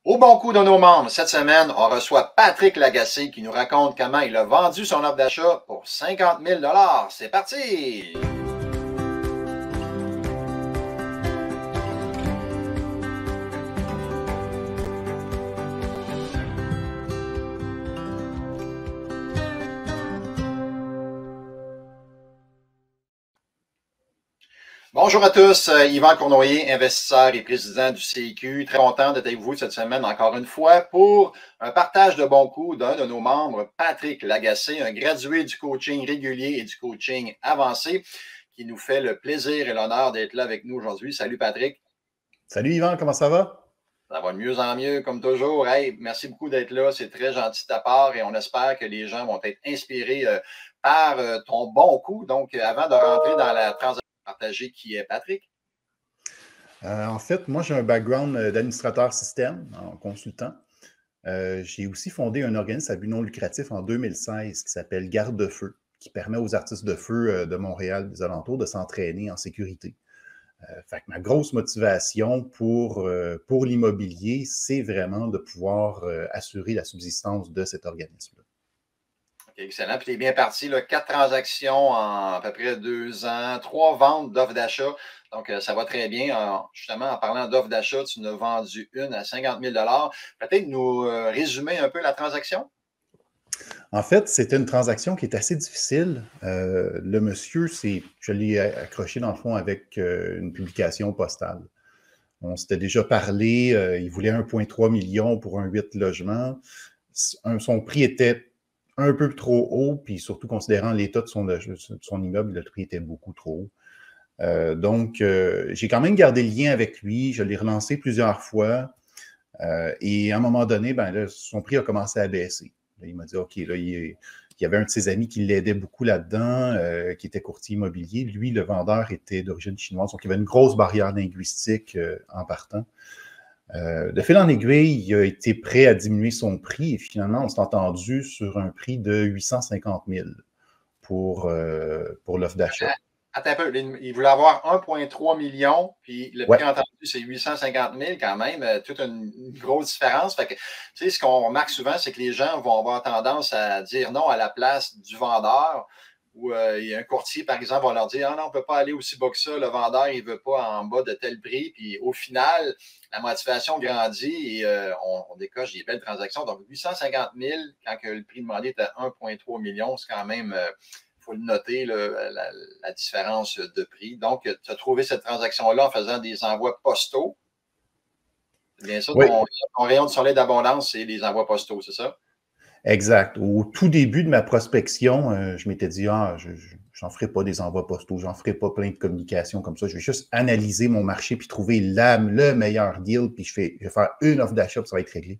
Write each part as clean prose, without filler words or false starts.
Au bon coup de nos membres, cette semaine, on reçoit Patrick Lagacé qui nous raconte comment il a vendu son offre d'achat pour 50 000 $. C'est parti! Bonjour à tous, Yvan Cournoyer, investisseur et président du CIQ. Très content d'être avec vous cette semaine encore une fois pour un partage de bons coups d'un de nos membres, Patrick Lagacé, un gradué du coaching régulier et du coaching avancé qui nous fait le plaisir et l'honneur d'être là avec nous aujourd'hui. Salut Patrick. Salut Yvan, comment ça va? Ça va de mieux en mieux, comme toujours. Hey, merci beaucoup d'être là. C'est très gentil de ta part et on espère que les gens vont être inspirés par ton bon coup. Donc, avant de rentrer dans la transaction partagée, qui est Patrick? En fait, moi, j'ai un background d'administrateur système en consultant. J'ai aussi fondé un organisme à but non lucratif en 2016 qui s'appelle Garde-Feu, qui permet aux artistes de feu de Montréal, des alentours, de s'entraîner en sécurité. Fait que ma grosse motivation pour l'immobilier, c'est vraiment de pouvoir assurer la subsistance de cet organisme-là. Excellent. Puis tu es bien parti, là, 4 transactions en à peu près 2 ans, 3 ventes d'offres d'achat. Donc, ça va très bien. Justement, en parlant d'offres d'achat, tu en as vendu une à 50 000 $. Peut-être nous résumer un peu la transaction? En fait, c'était une transaction qui est assez difficile. Le monsieur, je l'ai accroché dans le fond avec une publication postale. On s'était déjà parlé, il voulait 1,3 million pour un 8 logements. Son prix était un peu trop haut, puis surtout considérant l'état de son immeuble, le prix était beaucoup trop haut. Donc, j'ai quand même gardé le lien avec lui, je l'ai relancé plusieurs fois, et à un moment donné, ben, là, son prix a commencé à baisser. Là, il m'a dit, OK, là, il y avait un de ses amis qui l'aidait beaucoup là-dedans, qui était courtier immobilier. Lui, le vendeur était d'origine chinoise, donc il y avait une grosse barrière linguistique en partant. De fil en aiguille, il a été prêt à diminuer son prix et finalement, on s'est entendu sur un prix de 850 000 pour l'offre d'achat. Attends un peu. Il voulait avoir 1,3 million, puis le Ouais. prix entendu, c'est 850 000 quand même. Toute une grosse différence. Fait que, tu sais, ce qu'on remarque souvent, c'est que les gens vont avoir tendance à dire non à la place du vendeur. Ou il y a un courtier, par exemple, va leur dire: ah non, on ne peut pas aller aussi bas que ça. Le vendeur, il ne veut pas en bas de tel prix. Puis au final, la motivation grandit et on décoche des belles transactions. Donc, 850 000, quand le prix demandé était 1,3 million, c'est quand même. Faut le noter, la différence de prix. Donc, tu as trouvé cette transaction-là en faisant des envois postaux. C'est bien ça, Oui, ton rayon de soleil d'abondance, c'est les envois postaux, c'est ça? exact. Au tout début de ma prospection, je m'étais dit, j'en ferai pas des envois postaux, j'en ferai pas plein de communications comme ça. Je vais juste analyser mon marché puis trouver le meilleur deal, puis je vais faire une offre d'achat, puis ça va être réglé.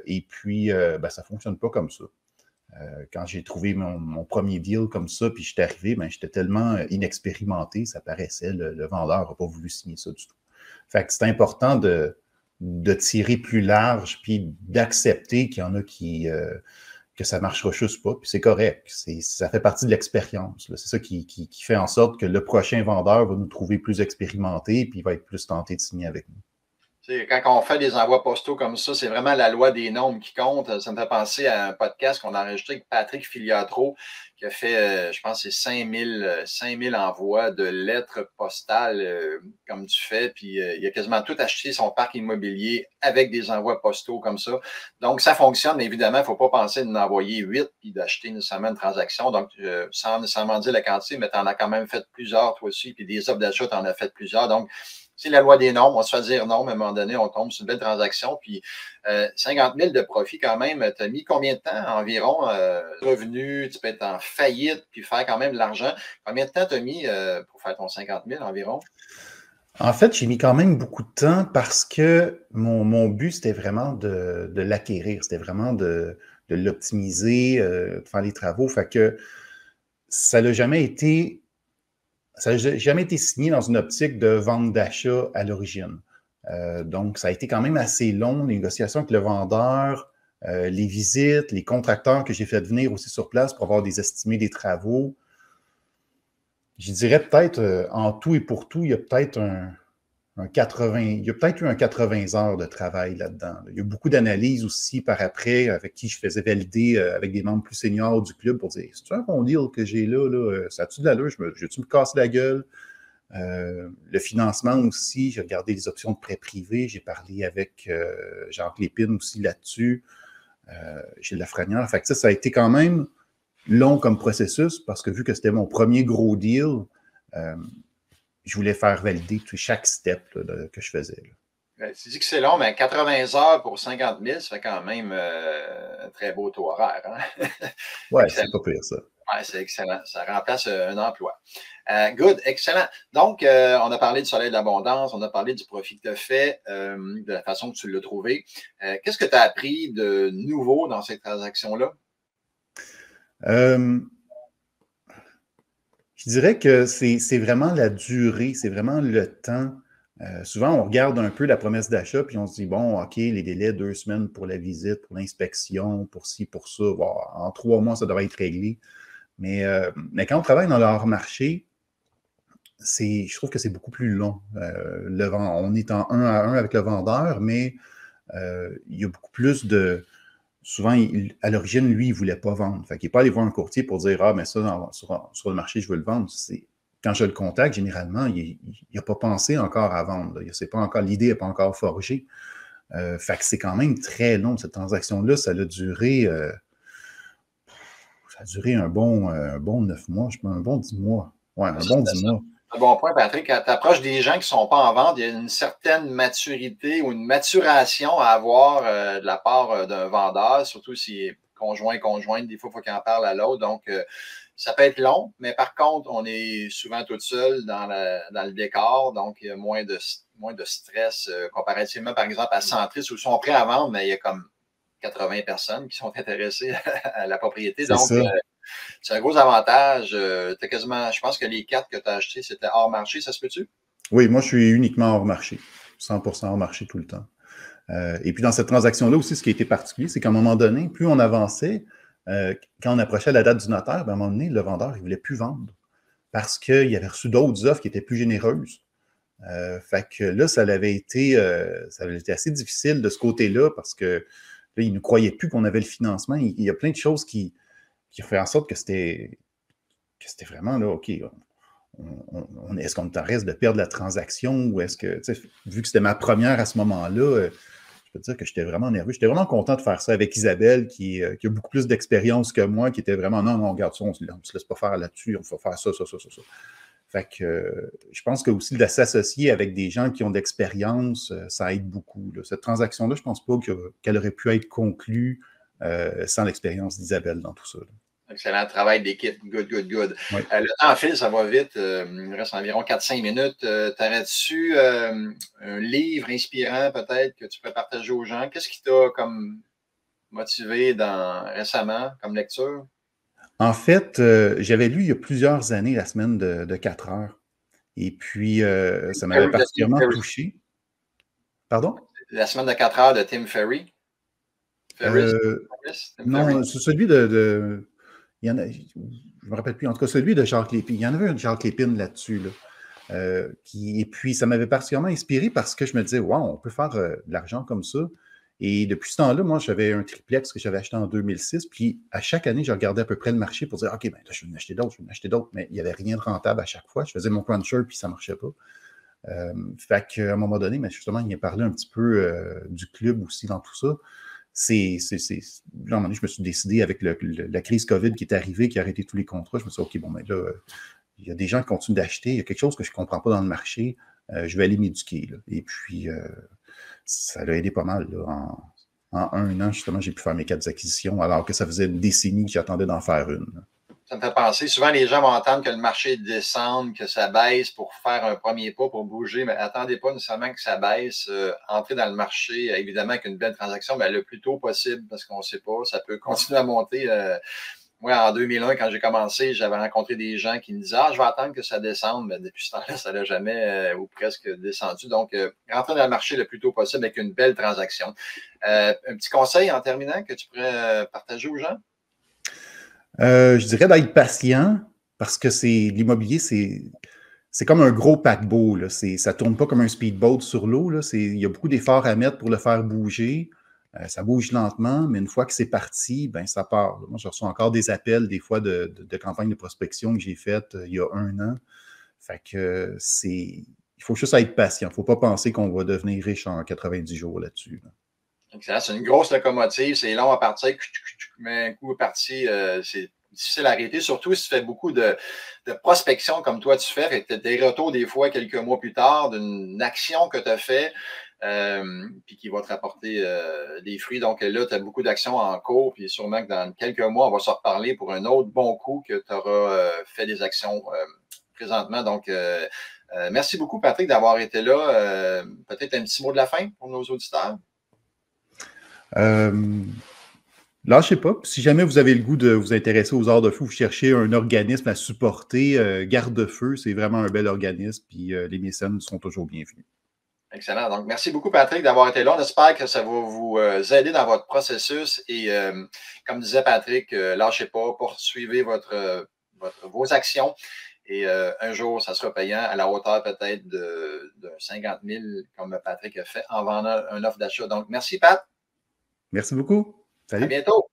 Et puis, ben, ça ne fonctionne pas comme ça. Quand j'ai trouvé mon premier deal comme ça, puis j'étais arrivé, ben, j'étais tellement inexpérimenté, ça paraissait, le vendeur n'a pas voulu signer ça du tout. Fait que c'est important de tirer plus large, puis d'accepter qu'il y en a que ça ne marchera juste pas, puis c'est correct. Ça fait partie de l'expérience. C'est ça qui fait en sorte que le prochain vendeur va nous trouver plus expérimentés, puis il va être plus tenté de signer avec nous. Quand on fait des envois postaux comme ça, c'est vraiment la loi des nombres qui compte. Ça me fait penser à un podcast qu'on a enregistré avec Patrick Filiatro, qui a fait, je pense, c'est 5000 envois de lettres postales comme tu fais. Puis il a quasiment tout acheté son parc immobilier avec des envois postaux comme ça. Donc, ça fonctionne, mais évidemment, il ne faut pas penser d'en envoyer 8 puis d'acheter nécessairement une transaction. Donc, sans nécessairement dire la quantité, mais tu en as quand même fait plusieurs, toi aussi. Puis des offres d'achat, tu en as fait plusieurs. Donc, c'est la loi des nombres. On se fait dire non, mais à un moment donné, on tombe sur une belle transaction. Puis 50 000 de profit quand même. Tu as mis combien de temps environ revenu? Tu peux être en faillite puis faire quand même de l'argent. Combien de temps tu as mis pour faire ton 50 000 environ? En fait, j'ai mis quand même beaucoup de temps parce que mon but, c'était vraiment de l'acquérir. C'était vraiment de l'optimiser, de faire les travaux. Fait que ça n'a jamais été signé dans une optique de vente d'achat à l'origine. Donc, ça a été quand même assez long, les négociations avec le vendeur, les visites, les contracteurs que j'ai fait venir aussi sur place pour avoir des estimés des travaux. Je dirais peut-être, en tout et pour tout, il y a peut-être il y a peut-être eu un 80 heures de travail là-dedans. Il y a beaucoup d'analyses aussi par après, avec qui je faisais valider avec des membres plus seniors du club pour dire, c'est-tu un bon deal que j'ai là, ça a-tu de l'allure? Je vais-tu me casser la gueule? Le financement aussi, j'ai regardé les options de prêt privé, j'ai parlé avec Jean-Claude Lépine aussi là-dessus, Gilles Lafrenière. Fait que ça a été quand même long comme processus parce que vu que c'était mon premier gros deal, je voulais faire valider chaque step là, que je faisais. Là. Tu dis que c'est long, mais 80 heures pour 50 000, ça fait quand même un très beau taux horaire. Hein? Ouais, c'est pas pire ça. Oui, c'est excellent. Ça remplace un emploi. Good, excellent. Donc, on a parlé du soleil de l'abondance, on a parlé du profit que tu as fait, de la façon que tu l'as trouvé. Qu'est-ce que tu as appris de nouveau dans cette transaction-là? Je dirais que c'est vraiment la durée, c'est vraiment le temps. Souvent, on regarde un peu la promesse d'achat, puis on se dit, bon, OK, les délais, 2 semaines pour la visite, pour l'inspection, pour ci, pour ça. Bon, en 3 mois, ça devrait être réglé. Mais quand on travaille dans le hors-marché, je trouve que c'est beaucoup plus long. On est en 1 à 1 avec le vendeur, mais il y a beaucoup plus de... Souvent, à l'origine, lui, il ne voulait pas vendre. Fait qu'il n'est pas allé voir un courtier pour dire « Ah, mais ça, sur le marché, je veux le vendre. » Quand je le contacte, généralement, il n'a pas pensé encore à vendre. L'idée n'est pas encore forgée. Fait que c'est quand même très long, cette transaction-là. Ça a duré un bon 9 mois, je pense, un bon 10 mois. Ouais, un bon 10 mois. Un bon point, Patrick. Quand tu approches des gens qui ne sont pas en vente, il y a une certaine maturité ou une maturation à avoir de la part d'un vendeur, surtout s'il est conjointe. Des fois, il faut qu'il en parle à l'autre. Donc, ça peut être long, mais par contre, on est souvent tout seul dans le décor. Donc, il y a moins de stress comparativement, par exemple, à Centris, où ils sont prêts à vendre, mais il y a comme 80 personnes qui sont intéressées à la propriété. Donc, c'est un gros avantage. Je pense que les 4 que tu as achetés, c'était hors marché, ça se peut-tu? Oui, moi, je suis uniquement hors marché. 100% hors marché tout le temps. Et puis, dans cette transaction-là aussi, ce qui a été particulier, c'est qu'à un moment donné, plus on avançait, quand on approchait la date du notaire, à un moment donné, le vendeur, il ne voulait plus vendre parce qu'il avait reçu d'autres offres qui étaient plus généreuses. Fait que là, ça avait été assez difficile de ce côté-là parce que là, il ne croyait plus qu'on avait le financement. Il y a plein de choses qui ont fait en sorte que c'était vraiment là, OK, est-ce qu'on reste de perdre la transaction ou est-ce que, vu que c'était ma première à ce moment-là, je peux te dire que j'étais vraiment nerveux. J'étais vraiment content de faire ça avec Isabelle, qui a beaucoup plus d'expérience que moi, qui était vraiment, non, regarde ça, on ne se laisse pas faire là-dessus, on va faire ça. Fait que je pense que aussi de s'associer avec des gens qui ont de l'expérience, ça aide beaucoup. Là. Cette transaction-là, je ne pense pas qu'elle aurait pu être conclue sans l'expérience d'Isabelle dans tout ça. Là. Excellent travail d'équipe. Good. Oui. Le temps file, ça va vite. Il reste environ 4-5 minutes. T'aurais-tu un livre inspirant peut-être que tu pourrais partager aux gens? Qu'est-ce qui t'a comme motivé récemment comme lecture? En fait, j'avais lu il y a plusieurs années La semaine de 4 heures. Et puis, ça m'avait particulièrement touché. Pardon? La semaine de 4 heures de Tim Ferriss. Non, c'est celui de il y en a, je ne me rappelle plus, en tout cas, celui de Jacques Lépine. Il y en avait un de Jacques Lépine là-dessus. Là, et puis, ça m'avait particulièrement inspiré parce que je me disais, wow, on peut faire de l'argent comme ça. Et depuis ce temps-là, moi, j'avais un triplex que j'avais acheté en 2006. Puis, à chaque année, je regardais à peu près le marché pour dire, OK, ben là, je vais en acheter d'autres. Mais il n'y avait rien de rentable à chaque fois. Je faisais mon cruncher, puis ça ne marchait pas. Fait qu'à un moment donné, mais justement, il m'a parlé un petit peu du club aussi dans tout ça. À un moment donné, je me suis décidé avec la crise COVID qui est arrivée, qui a arrêté tous les contrats. Je me suis dit, OK, bon, mais là, il y a des gens qui continuent d'acheter. Il y a quelque chose que je ne comprends pas dans le marché. Je vais aller m'éduquer. Là. Et puis, ça l'a aidé pas mal. Là. En 1 an, justement, j'ai pu faire mes 4 acquisitions, alors que ça faisait une décennie que j'attendais d'en faire une. Là. Ça me fait penser, souvent les gens vont entendre que le marché descende, que ça baisse pour faire un premier pas, pour bouger, mais attendez pas nécessairement que ça baisse. Entrez dans le marché, évidemment, avec une belle transaction, mais le plus tôt possible, parce qu'on ne sait pas, ça peut continuer à monter. Moi, en 2001, quand j'ai commencé, j'avais rencontré des gens qui me disaient « Ah, je vais attendre que ça descende », mais depuis ce temps-là, ça n'a jamais ou presque descendu. Donc, rentrez dans le marché le plus tôt possible avec une belle transaction. Un petit conseil en terminant que tu pourrais partager aux gens? Je dirais d'être patient parce que l'immobilier, c'est comme un gros paquebot, là. Ça ne tourne pas comme un speedboat sur l'eau, là. Il y a beaucoup d'efforts à mettre pour le faire bouger. Ça bouge lentement, mais une fois que c'est parti, ben, ça part. Moi, je reçois encore des appels, des fois, de campagnes de prospection que j'ai faites il y a 1 an. Fait que il faut juste être patient. Il ne faut pas penser qu'on va devenir riche en 90 jours là-dessus, là. Excellent. C'est une grosse locomotive, c'est long à partir, mais un coup parti, c'est difficile à arrêter, surtout si tu fais beaucoup de prospection comme toi tu fais. Tu as des retours des fois quelques mois plus tard d'une action que tu as fait, puis qui va te rapporter des fruits. Donc là, tu as beaucoup d'actions en cours, puis sûrement que dans quelques mois, on va se reparler pour un autre bon coup que tu auras fait des actions présentement. Donc, merci beaucoup, Patrick, d'avoir été là. Peut-être un petit mot de la fin pour nos auditeurs. Lâchez pas. Si jamais vous avez le goût de vous intéresser aux arts de feu, vous cherchez un organisme à supporter, Garde-Feu, c'est vraiment un bel organisme, puis les mécènes sont toujours bienvenus. Excellent. Donc, merci beaucoup, Patrick, d'avoir été là. On espère que ça va vous aider dans votre processus. Et comme disait Patrick, lâchez pas, poursuivez vos actions. Et un jour, ça sera payant à la hauteur peut-être de 50 000, comme Patrick a fait, en vendant un offre d'achat. Donc, merci, Pat. Merci beaucoup. À Salut. bientôt.